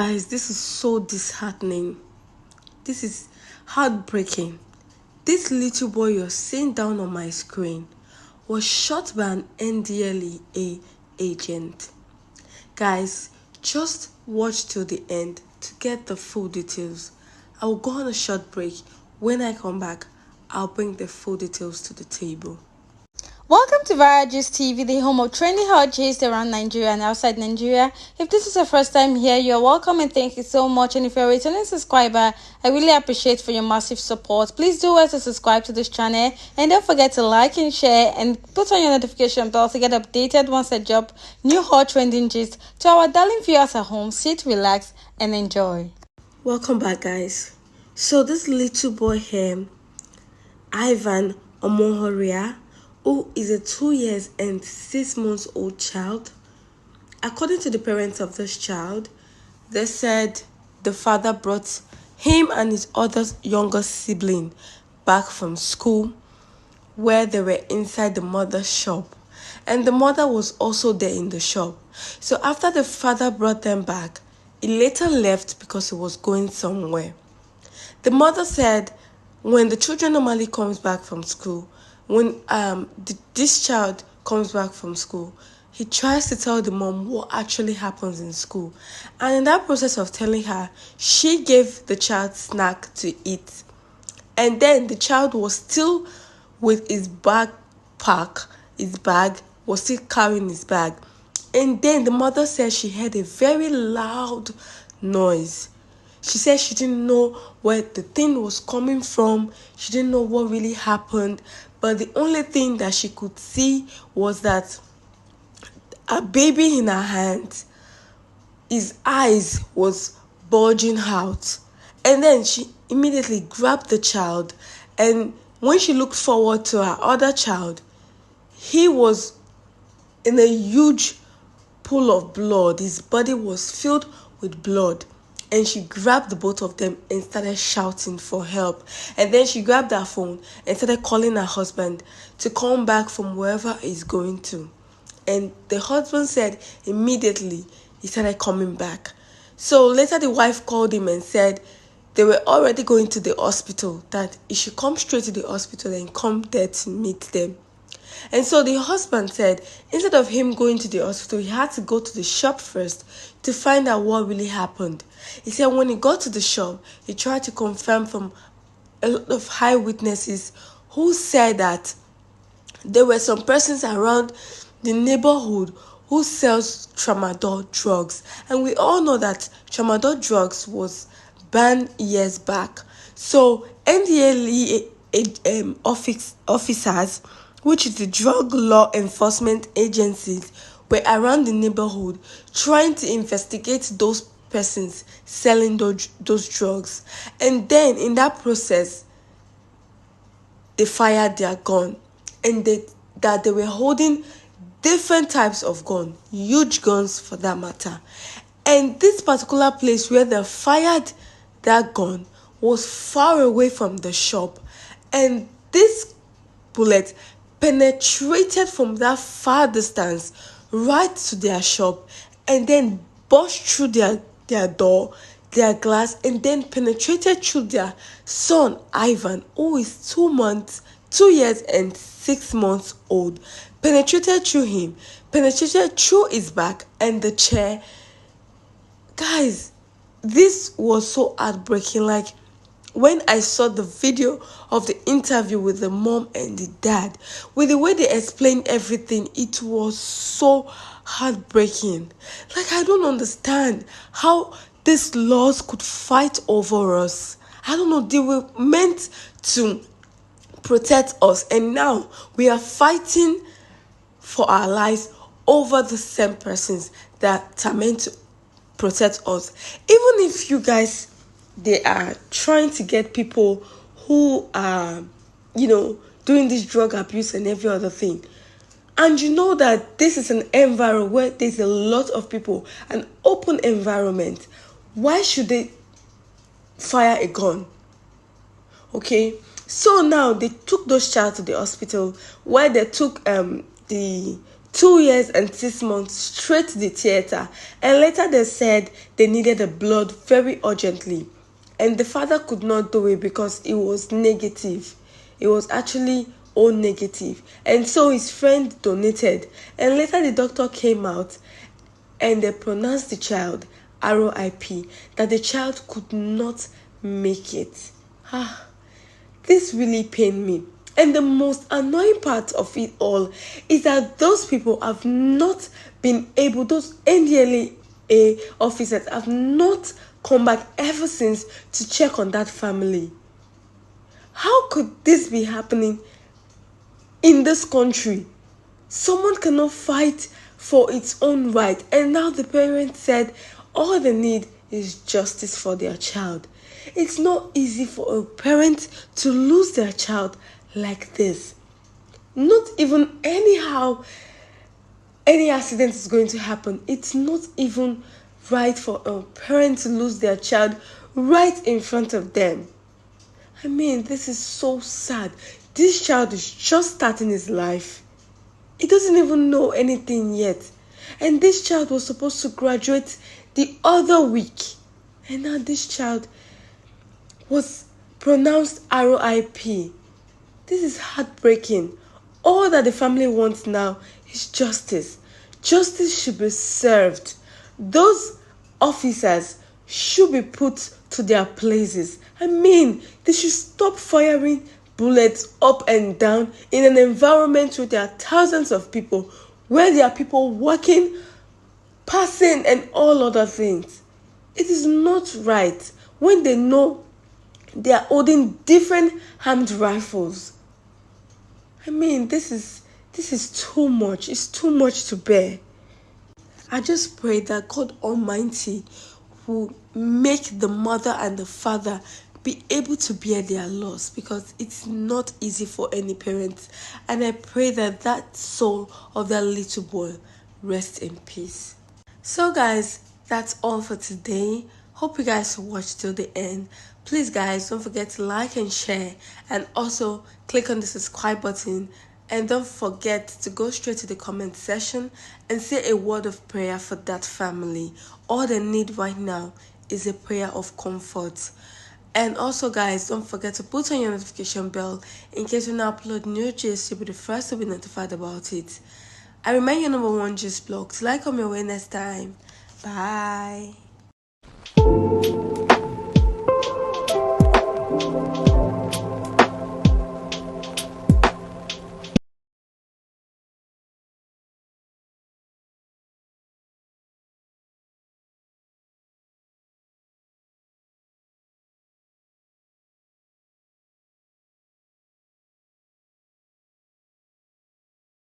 Guys, this is so disheartening. This is heartbreaking. This little boy you're seeing down on my screen was shot by an NDLEA agent. Guys, just watch till the end to get the full details. I will go on a short break. When I come back, I'll bring the full details to the table. Welcome to Viral Gist TV, the home of trending hot gist around Nigeria and outside Nigeria. If this is your first time here, you're welcome and thank you so much. And if you're a returning subscriber, I really appreciate for your massive support. Please do also subscribe to this channel and don't forget to like and share and put on your notification bell to get updated once I drop new hot trending gist. To our darling viewers at home, sit, relax and enjoy. Welcome back, guys. So this little boy here, Ivan Omohoria, who is a 2 years and 6 months old child. According to the parents of this child, they said the father brought him and his other younger sibling back from school, where they were inside the mother's shop, and the mother was also there in the shop. So after the father brought them back, he later left because he was going somewhere. The mother said when the children normally comes back from school, when this child comes back from school, he tries to tell the mom what actually happens in school. And in that process of telling her, she gave the child snack to eat. And then the child was still with his bag, was still carrying his bag. And then the mother said she heard a very loud noise. She said she didn't know where the thing was coming from. She didn't know what really happened. But the only thing that she could see was that a baby in her hand, his eyes was bulging out. And then she immediately grabbed the child. And when she looked forward to her other child, he was in a huge pool of blood. His body was filled with blood. And she grabbed the both of them and started shouting for help. And then she grabbed her phone and started calling her husband to come back from wherever he's going to. And the husband said immediately he started coming back. So later the wife called him and said they were already going to the hospital, that he should come straight to the hospital and come there to meet them. And so the husband said instead of him going to the hospital, he had to go to the shop first to find out what really happened. He said when he got to the shop, he tried to confirm from a lot of high witnesses who said that there were some persons around the neighborhood who sells tramadol drugs. And we all know that tramadol drugs was banned years back. So NDLEA officers, which is the drug law enforcement agencies, were around the neighborhood trying to investigate those persons selling those drugs. And then in that process, they fired their gun. And they were holding different types of gun, huge guns for that matter. And this particular place where they fired that gun was far away from the shop. And this bullet penetrated from that far distance right to their shop and then burst through their door, their glass, and then penetrated through their son Ivan, who is 2 years and 6 months old. Penetrated through him, penetrated through his back and the chair. Guys, this was so heartbreaking. Like, when I saw the video of the interview with the mom and the dad, with the way they explained everything, it was so heartbreaking. Like, I don't understand how these laws could fight over us. I don't know, they were meant to protect us, and now we are fighting for our lives over the same persons that are meant to protect us. Even if you guys, they are trying to get people who are, doing this drug abuse and every other thing. And you know that this is an environment where there's a lot of people, an open environment. Why should they fire a gun? Okay, so now they took those child to the hospital, where they took the 2 years and 6 months straight to the theater, and later they said they needed the blood very urgently, and the father could not do it because it was negative. It was actually O negative, and so his friend donated, and later the doctor came out and they pronounced the child RIP, that the child could not make it. This really pained me. And the most annoying part of it all is that those people have not been able, those NDLEA officers have not come back ever since to check on that family. How could this be happening in this country? Someone cannot fight for its own right, and now the parents said all they need is justice for their child. It's not easy for a parent to lose their child like this. Not even anyhow any accident is going to happen. It's not even right for a parent to lose their child right in front of them. I mean, this is so sad. This child is just starting his life. He doesn't even know anything yet. And this child was supposed to graduate the other week. And now this child was pronounced RIP. This is heartbreaking. All that the family wants now is justice. Justice should be served. Those officers should be put to their places. I mean, they should stop firing bullets up and down in an environment where there are thousands of people, where there are people working, passing, and all other things. It is not right when they know they are holding different armed rifles. I mean, this is too much. It's too much to bear. I just pray that God Almighty will make the mother and the father be able to bear their loss, because it's not easy for any parents. And I pray that that soul of that little boy rests in peace. So guys, that's all for today. Hope you guys watched till the end. Please guys, don't forget to like and share, and also click on the subscribe button, and don't forget to go straight to the comment section and say a word of prayer for that family. All they need right now is a prayer of comfort. And also guys, don't forget to put on your notification bell in case when I upload new gist, you'll be the first to be notified about it. I remind you, number one gist blog to like on your way next time. Bye.